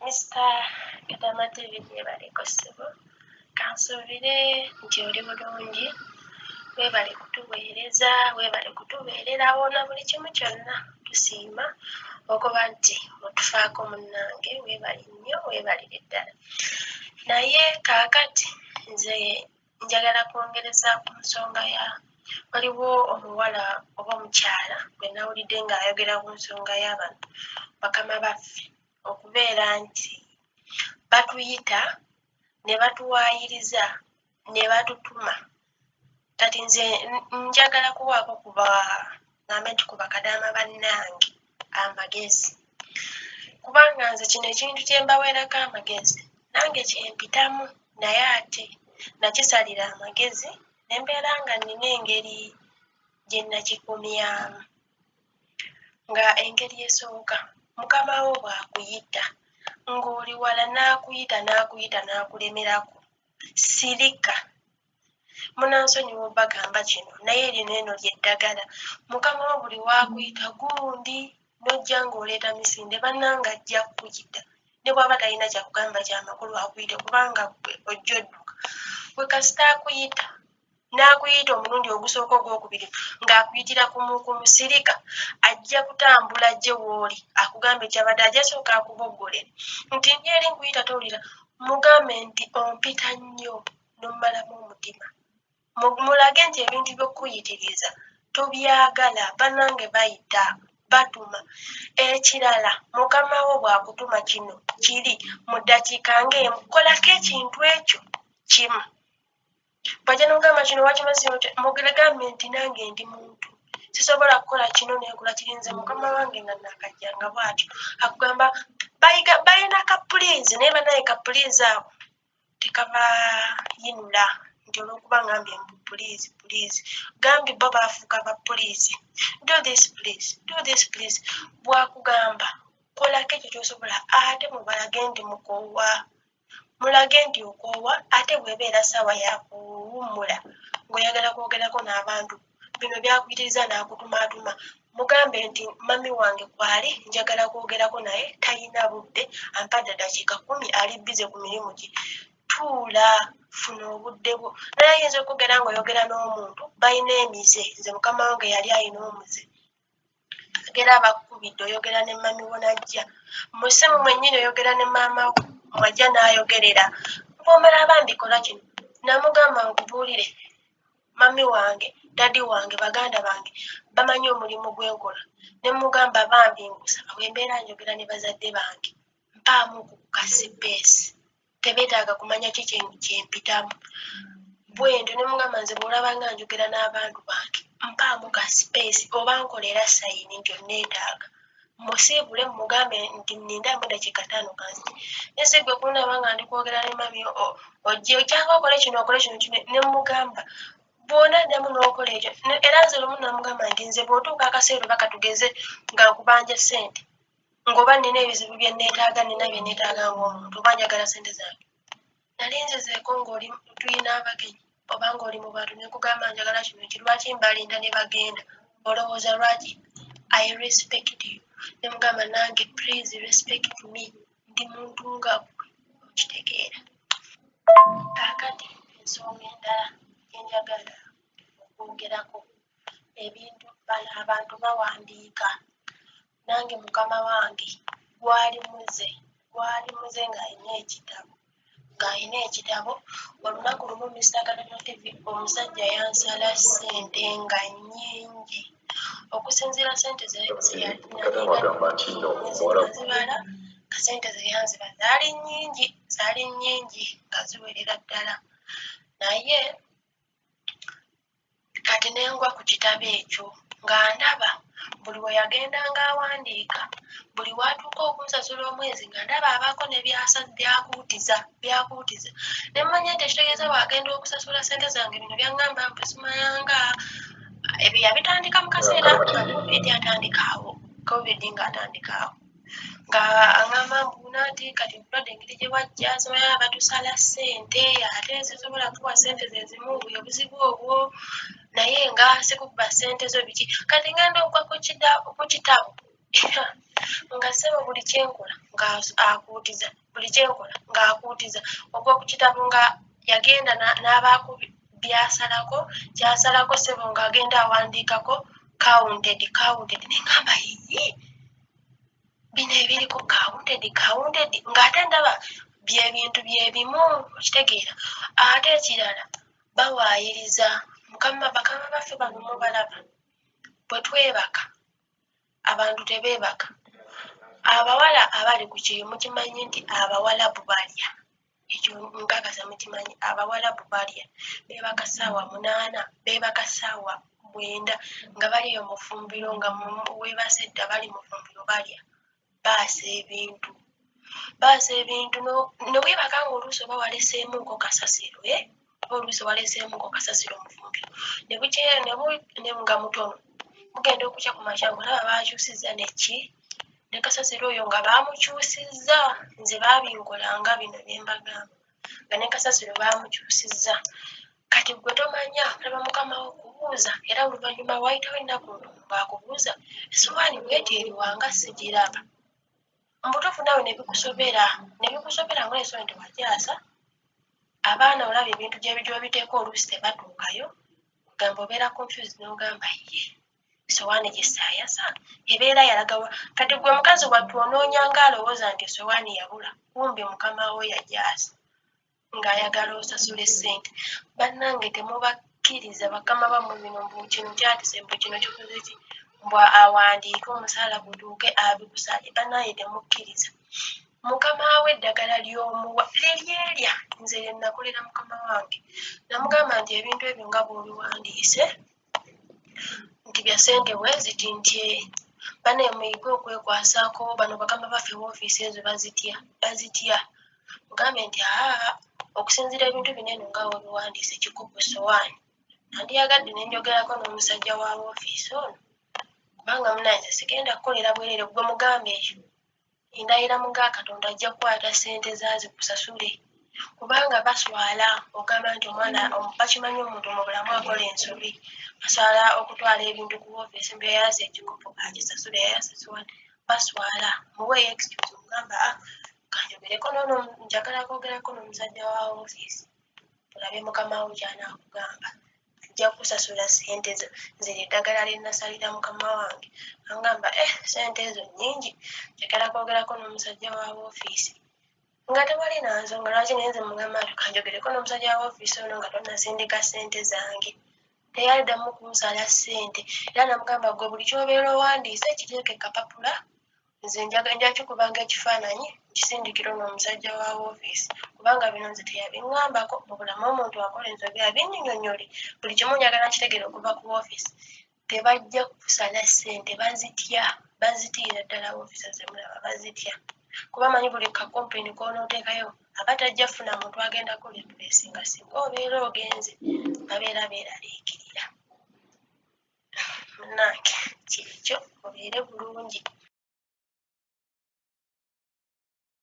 Mr. Kadama David yebaliko ssebo kansuubire nti oli bulungi weebale kutuweereza weebale kutubeererawo na buli kimu kyonna tusiima okuba nti otufaako munnange weebale nnyo weebalire ddala naye kaakati nze njagala kwongereza ku nsonga ya waliwo omuwala oba omukyala gwe nawulidde ng'ayogera ku nsonga y'abano bakama baffe okubeera nti batuyita ne batuwaayiriza ne batutuma kati nze njagala kuwaako nambe nti ku bakadaama bannange amagezi kubanga nze kino ekintu kye mbaweerako amagezi nange kyempitamu naye ate nakisalira amagezi ne mbeera nga nnina engeri gye nakikumyamu nga engeri esooka mukama wo bw'akuyita ng'oli wala n'akuyita n'akulemerako sirika munansonyiwa obbagamba kino naye lino eno ly'eddagala mukama wo buli waakuyita gundi n'ojja ng'oleeta misinde bannanga ajja kukuyita ne bw'aba talina kyakugamba kyamakulu akuyite kubanga gwe ojja odduka bwe kasita akuyita n'akuyita omulundi ogusooka ogwokubiri ng'akuyitira ku musirika ajja kutambula gye w'oli akugambe kyabadde ajja sooka akuboggolere nti ndyeri nkuyita towulira mugambe nti ompita nnyo n'ommalamu omutima mulage nti ebintu by'okuyitiriza tobyagala bannange bayita batuma ekirala mukama wo bw'akutuma kino kiri mu ddakiika ng'emu kolako ekintu ekyo kimu bw'ajja n'ogamba kino wakimaze mugambe nti nange ndi muntu sisobola kukola kino neekola kirinze mukama wange nga naakajjanga bw'atyo akugamba balina kapuliizi naye bannaye kapuliizi ako tekabayinula nti olw'okuba ngambye mbu puliizi gambye bo baafuuka bapuliizi do this please bw'akugamba kolako ekyo kyosobola ate mubalage nti mukoowa mulage nti okoowa ate bw'ebeera ssaawa yakuwummula ng'oyagala kwogerako n'abantu bino byakuyitiriza n'akutumaatuma mugambe nti mami wange kwali njagala kwogerako naye talina budde ampadde dakiika 10 ali bize ku mirimu gye tuula funa obudde bwo naye ayinza okugera ng'oyogera n'omuntu balina emize nze mukama wange yali alina omuze agera abakubidde oyogera ne mami wo najja musimu mwennyini oyogera ne maama wo mwajja n'ayogerera bw'omala bambikola kino namugamba nkubuulire mami wange dadi wange baganda bange bamanyi omulimu gwenkola ne mugamba bambi nkusaba bwembeera njogera ne bazadde bange mpaamu ku kasipeesi tebeetaaga kumanya ki kyempitamu bwento ne mugamba nze bw'olaba nga njogera n'abantu bange mpaamu kasipeesi oba nkolera sayini nti onneetaaga musiibule mugambe nti nnindamu dakiika 5 kansi ese gwe kunaba nga ndi kwogera ne mami ojje okyanga okole kino ne mugamba bw'ona ddamu n'okola ekyo era nze lumu namugamba nti nze bw'otuuka akaseera oba katugeze nga nkubanja ssente ng'oba nina ebizibu bye nneetaaga nina bye nneetaaga ng'omuntu oba njagala ssente zange nali nzezeeko ng'oli tuyina abagenyi oba ng'oli mu bantu ne nkugamba njagala kino eki lwaki mbalinda ne bagenda olowooza lwaki I respect you ne mugamba nange please respect me ndi muntu nga gwe okitegeera kaakati ensonga endala gyenjagala okwogerako ebintu bano abantu bawandiika nange mukama wange gwali muze ng'alina ekitabo olunaku lumu Mr. Kadama TV omusajja yansala ssente nga nnyingi okusinziira ssente zeyazibala kasente ze yanziba zaali nnyingi nga ziwerera ddala naye kati nengwa ku kitabo ekyo nga ndaba buli we yagendanga awandiika buli watuuka okunsasula omwezi nga ndaba abaako ne byakuutiza ne mmanya nti ekitegeeza bw'agenda okusasula ssente zange bino byaŋŋamba mpusimayanga ebyo yabitandika mu kaseera nga covid ng'atandikaawo nga aŋŋamba mbuna nti kati ntulwadde engeri gye wajja simanya batusala ssente ate sisobola kuwa ssente ze zimu bwe obuzibu obwo naye nga sikukuba ssente zo biki kati ngenda okwa ku kitabo nga ssebo buli kyenkola ng'akuutiza buli kyenkola ng'akuutiza ogw'oku kitabo nga yagenda n'abaako byasalako kyasalako ssebo ng'agenda awandiikako counted neŋŋamba yiyi bino ebiriko counted ng'ate ndaba byebintu byebimu okitegeera ate ekirala bawaayiriza bakama baffe bano mubalaba bwe twebaka abantu tebeebaka abawala abali ku kiyo mukimanyi nti abawalabu balya ekyo nkakasa mukimanyi abawalabu balya beebaka ssaawa 8 beebaka ssaawa 9 nga baliyo mu ffumbiro nga weebase dda bali mu ffumbiro balya baasa ebintu nowebaka nga oluusi oba waleseemuko kasasiro oba oluusi waleseemuko kasasiro mu ffumbiro ne bukyera nga mutono mugenda okukya ku makya olaba baakyusizza neki ne kasasiro oyo nga baamukyusizza nze baabinkolanga bino bye mbagamba nga ne kasasiro baamukyusizza kati gwe tomanya olaba mukama wo okubuuza era oluvannyuma waayitawo ennaku ng'akubuuza essowaani bweti eriwanga sigiraba mbutuufu nawe nebikusobera ngaolesoo nti wakyasa abaana olaba ebintu gy'obiteeka oluusi tebatuukayo gamba obeera confused n'ogamba ye essowaani gyesaayasa ebeera yalagawa kati gwe mukazi wattu onoonya ng'alowooza nti essowaani yabula kumbe mukama we yagyasa ng'ayagala osasula essente bannange temubakkiriza bakama bammwe bino mbu kino kyatise mbu kino kikoze ki mbw awandiike omusaala gutuuke abikusale bannaye temukkiriza mukama we eddagala ly'omuwa liryerya nze lye nakolera mukama wange namugamba nti ebintu ebyo nga bw'obiwandiise nti bya ssente bwe zitintye banaye muyige okwekwasaako bano bakama baffe woofiisi ezo bazitya mugambe nti okusinziira ebintu binene nga webiwandiise kikopo sowaani nandiyagadde nenjogerako n'omusajja wa woofiisi ono kubanga munanze sigenda kukolera bwerere gwe mugambe ekyo endayira muga katonda ajja kukwata ssente zazikusasule kubanga baswala ogamba nti omwana bakimanyi omuntu mu bulamu akola ensobi baswala okutwala ebintu ku woofiisi mbu yayasa ekikopo akisasule yayasa sowaani baswala muweeyo excuse mugamba kanjogereko noono njagala kwogerako n'omusajja wa woofiisi olabe mukama wo kyanaakugamba ajja kusasula ssente zo nze eddagala lye nasalira mukama wange angamba ssente ezo nnyingi njagala kwogerako n'omusajja wa woofiisi nga tewali nansonga lwaki naye nze mugamba nti kanjogereko n'omusajja wa woofiisi ono nga tonnasindika ssente zange teyaddamu kunsala ssente era namugamba gwe buli kyobeera owandiise kiteeke kapapula nze nja kikubanga ekifaananyi kisindikiro n'omusajja wa woofiisi kubanga bino nze teyabiŋŋambako mu bulamu omuntu akola ensobi abinnyonnyole buli kimu njagala nkitegeera okuva ku woofiisi tebajja kusala ssente bazitiira ddala woofiisi zemulaba bazitya kuba manyi buli kakompeni koonooteekayo aba tajja funa muntu agendako repulesi nga singa obeera ogenze babeera beeraliikirira munnange kirikyo obeere bulungi